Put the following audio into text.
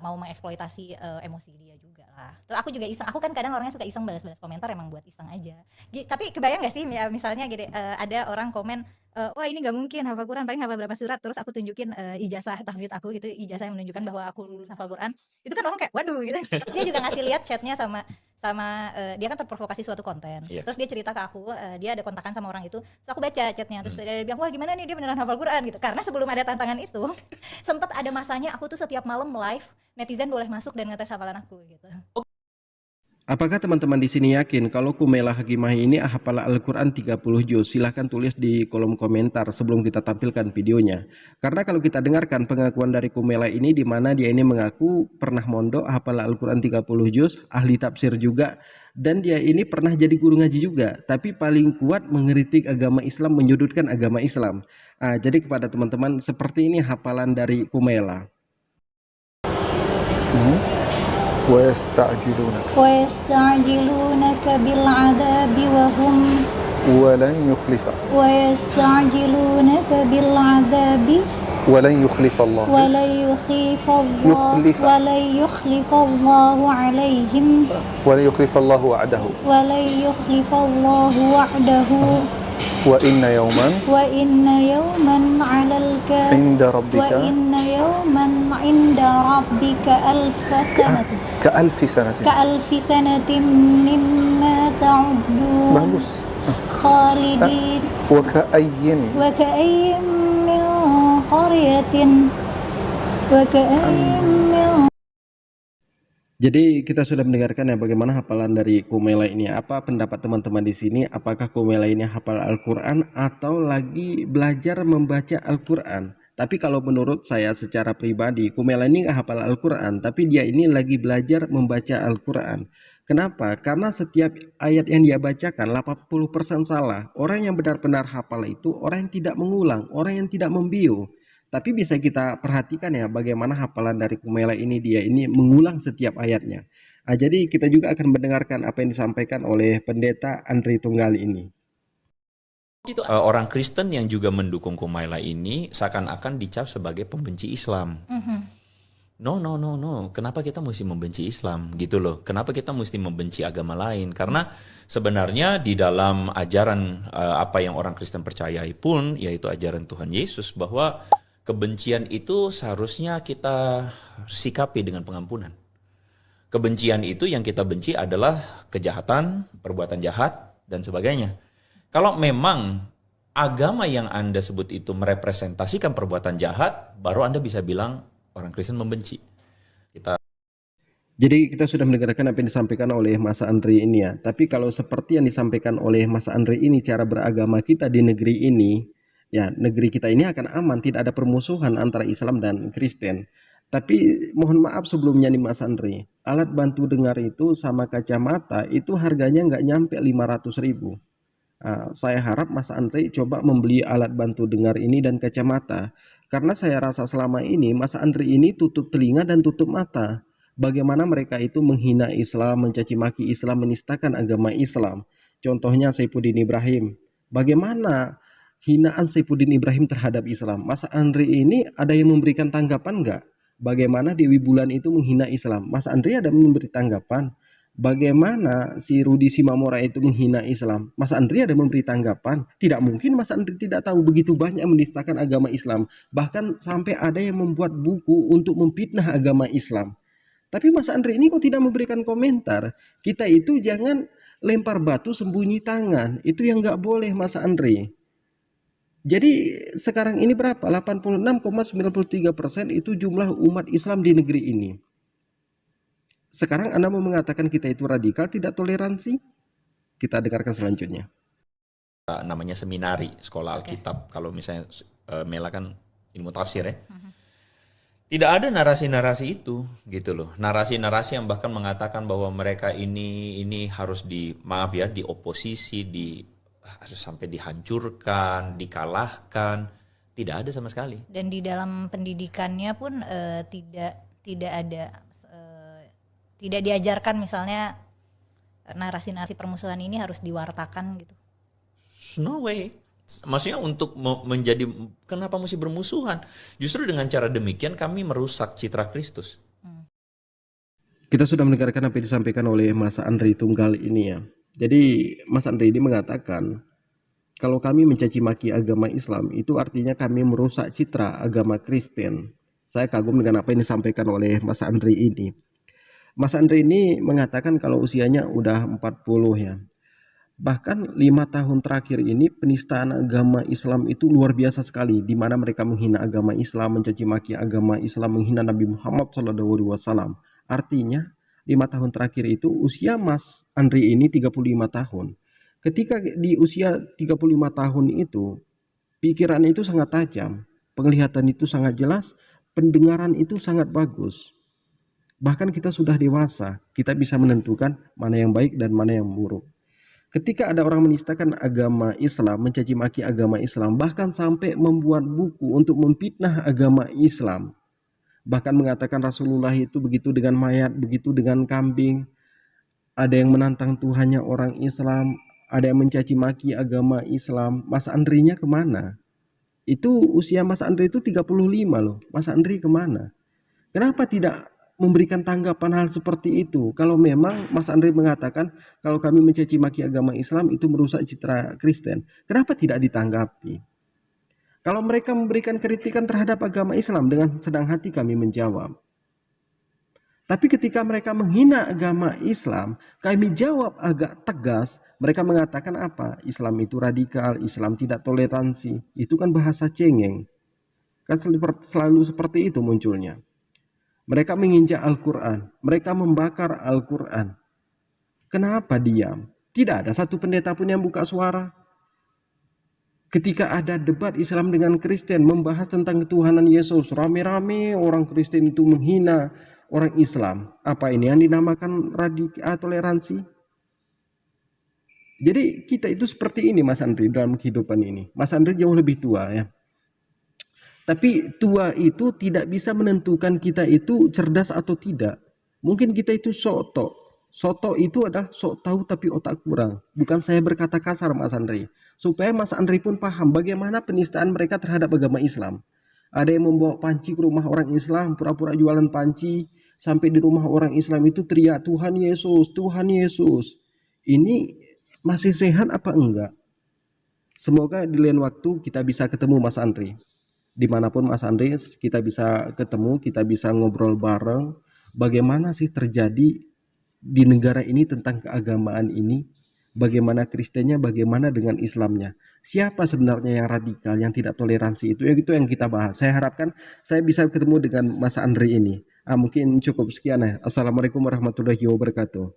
mau mengeksploitasi emosi dia juga lah. Terus aku juga iseng, aku kan kadang orangnya suka iseng balas-balas komentar emang buat iseng aja. Tapi kebayang gak sih ya, misalnya gini, ada orang komen, wah ini nggak mungkin hafal Quran, paling hafal berapa surat, terus aku tunjukin ijazah tahfidz aku gitu, ijazah yang menunjukkan bahwa aku lulus hafal Quran. Itu kan orang kayak waduh gitu. Terus dia juga ngasih lihat chatnya sama dia kan terprovokasi suatu konten. Iya. Terus dia cerita ke aku, dia ada kontakan sama orang itu. Terus aku baca chatnya, terus dia bilang, wah gimana nih dia beneran hafal Quran gitu. Karena sebelum ada tantangan itu, sempat ada masanya aku tuh setiap malam live, netizen boleh masuk dan ngetes hafalan aku gitu. Apakah teman-teman di sini yakin kalau Kumaila Hakimah ini hafal Al-Quran 30 juz? Silahkan tulis di kolom komentar sebelum kita tampilkan videonya. Karena kalau kita dengarkan pengakuan dari Kumaila ini, di mana dia ini mengaku pernah mondok hafal Al-Quran 30 juz, ahli tafsir juga, dan dia ini pernah jadi guru ngaji juga, tapi paling kuat mengkritik agama Islam, menyudutkan agama Islam. Jadi kepada teman-teman, seperti ini hafalan dari Kumaila. ويستعجلونك بالعذاب وهم ولن يخلف ويستعجلونك بالعذاب ولن يخلف الله ولن يخلف الله عليهم ولن يخلف الله وعده ولن يخلف الله وعده وإن يوما على عند ربك وإن يوما عند ربك كألف سنة كألف سنة مما تعدون bagus خالدين وكأي من قرية من Jadi kita sudah mendengarkan ya bagaimana hafalan dari Kumaila ini. Apa pendapat teman-teman di sini? Apakah Kumaila ini hafal Al-Quran atau lagi belajar membaca Al-Quran? Tapi kalau menurut saya secara pribadi, Kumaila ini nggak hafal Al-Quran, tapi dia ini lagi belajar membaca Al-Quran. Kenapa? Karena setiap ayat yang dia bacakan 80% salah. Orang yang benar-benar hafal itu orang yang tidak mengulang, orang yang tidak membiu. Tapi bisa kita perhatikan ya bagaimana hafalan dari Kumaila ini, dia ini mengulang setiap ayatnya. Jadi kita juga akan mendengarkan apa yang disampaikan oleh pendeta Andri Tunggal ini. Orang Kristen yang juga mendukung Kumaila ini seakan-akan dicap sebagai pembenci Islam. No. Kenapa kita mesti membenci Islam gitu loh? Kenapa kita mesti membenci agama lain? Karena sebenarnya di dalam ajaran apa yang orang Kristen percayai pun, yaitu ajaran Tuhan Yesus, bahwa kebencian itu seharusnya kita sikapi dengan pengampunan. Kebencian itu yang kita benci adalah kejahatan, perbuatan jahat, dan sebagainya. Kalau memang agama yang Anda sebut itu merepresentasikan perbuatan jahat, baru Anda bisa bilang orang Kristen membenci. Jadi kita sudah mendengarkan apa yang disampaikan oleh Mas Andri ini ya. Tapi kalau seperti yang disampaikan oleh Mas Andri ini, cara beragama kita di negeri ini, ya, negeri kita ini akan aman, tidak ada permusuhan antara Islam dan Kristen. Tapi mohon maaf sebelumnya nih Mas Andri, alat bantu dengar itu sama kacamata itu harganya nggak nyampe 500.000. Saya harap Mas Andri coba membeli alat bantu dengar ini dan kacamata. Karena saya rasa selama ini Mas Andri ini tutup telinga dan tutup mata. Bagaimana mereka itu menghina Islam, mencaci maki Islam, menistakan agama Islam. Contohnya Saifuddin Ibrahim. Bagaimana hinaan Saifuddin Ibrahim terhadap Islam? Mas Andri ini ada yang memberikan tanggapan nggak? Bagaimana Dewi Bulan itu menghina Islam? Mas Andri ada memberi tanggapan? Bagaimana si Rudi Simamora itu menghina Islam? Mas Andri ada memberi tanggapan? Tidak mungkin Mas Andri tidak tahu, begitu banyak menistakan agama Islam. Bahkan sampai ada yang membuat buku untuk memfitnah agama Islam. Tapi Mas Andri ini kok tidak memberikan komentar? Kita itu jangan lempar batu sembunyi tangan. Itu yang nggak boleh Mas Andri. Jadi sekarang ini berapa? 86,93% itu jumlah umat Islam di negeri ini. Sekarang Anda mau mengatakan kita itu radikal, tidak toleransi? Kita dengarkan selanjutnya. Namanya seminari, sekolah Alkitab. Kalau misalnya Mela kan ilmu tafsir ya. Tidak ada narasi-narasi itu gitu loh. Narasi-narasi yang bahkan mengatakan bahwa mereka ini harus dioposisi, harus sampai dihancurkan, dikalahkan, tidak ada sama sekali. Dan di dalam pendidikannya pun tidak diajarkan misalnya narasi-narasi permusuhan ini harus diwartakan gitu. No way. Maksudnya untuk menjadi, kenapa mesti bermusuhan? Justru dengan cara demikian kami merusak citra Kristus. Kita sudah mendengarkan apa yang disampaikan oleh Mas Andri Tunggal ini ya. Jadi Mas Andri ini mengatakan kalau kami mencaci maki agama Islam itu artinya kami merusak citra agama Kristen. Saya kagum dengan apa yang disampaikan oleh Mas Andri ini. Mas Andri ini mengatakan kalau usianya udah 40 ya. Bahkan 5 tahun terakhir ini penistaan agama Islam itu luar biasa sekali, di mana mereka menghina agama Islam, mencaci maki agama Islam, menghina Nabi Muhammad SAW. Artinya 5 tahun terakhir itu usia Mas Andri ini 35 tahun. Ketika di usia 35 tahun itu, pikiran itu sangat tajam, penglihatan itu sangat jelas, pendengaran itu sangat bagus. Bahkan kita sudah dewasa, kita bisa menentukan mana yang baik dan mana yang buruk. Ketika ada orang menistakan agama Islam, mencaci maki agama Islam, bahkan sampai membuat buku untuk memfitnah agama Islam, bahkan mengatakan Rasulullah itu begitu dengan mayat, begitu dengan kambing, ada yang menantang Tuhannya orang Islam, ada yang mencaci maki agama Islam. Mas Andrinya kemana? Itu usia Mas Andri itu 35 loh. Mas Andri kemana? Kenapa tidak memberikan tanggapan hal seperti itu? Kalau memang Mas Andri mengatakan kalau kami mencaci maki agama Islam itu merusak citra Kristen, kenapa tidak ditanggapi? Kalau mereka memberikan kritikan terhadap agama Islam, dengan senang hati kami menjawab. Tapi ketika mereka menghina agama Islam, kami jawab agak tegas. Mereka mengatakan apa? Islam itu radikal, Islam tidak toleransi. Itu kan bahasa cengeng. Kan selalu seperti itu munculnya. Mereka menginjak Al-Quran, mereka membakar Al-Quran. Kenapa diam? Tidak ada satu pendeta pun yang buka suara. Ketika ada debat Islam dengan Kristen membahas tentang ketuhanan Yesus, rame-rame orang Kristen itu menghina orang Islam. Apa ini yang dinamakan radikal toleransi? Jadi kita itu seperti ini Mas Andri dalam kehidupan ini. Mas Andri jauh lebih tua ya. Tapi tua itu tidak bisa menentukan kita itu cerdas atau tidak. Mungkin kita itu soto. Soto itu adalah sok tahu tapi otak kurang. Bukan saya berkata kasar Mas Andri. Supaya Mas Andri pun paham bagaimana penistaan mereka terhadap agama Islam. Ada yang membawa panci ke rumah orang Islam, pura-pura jualan panci. Sampai di rumah orang Islam itu teriak, Tuhan Yesus, Tuhan Yesus. Ini masih sehat apa enggak? Semoga di lain waktu kita bisa ketemu Mas Andri. Dimanapun Mas Andri kita bisa ketemu, kita bisa ngobrol bareng. Bagaimana sih terjadi di negara ini tentang keagamaan ini? Bagaimana Kristennya, bagaimana dengan Islamnya? Siapa sebenarnya yang radikal, yang tidak toleransi itu? Itu yang kita bahas. Saya harapkan saya bisa ketemu dengan Mas Andri ini. Mungkin cukup sekian ya. Assalamualaikum warahmatullahi wabarakatuh.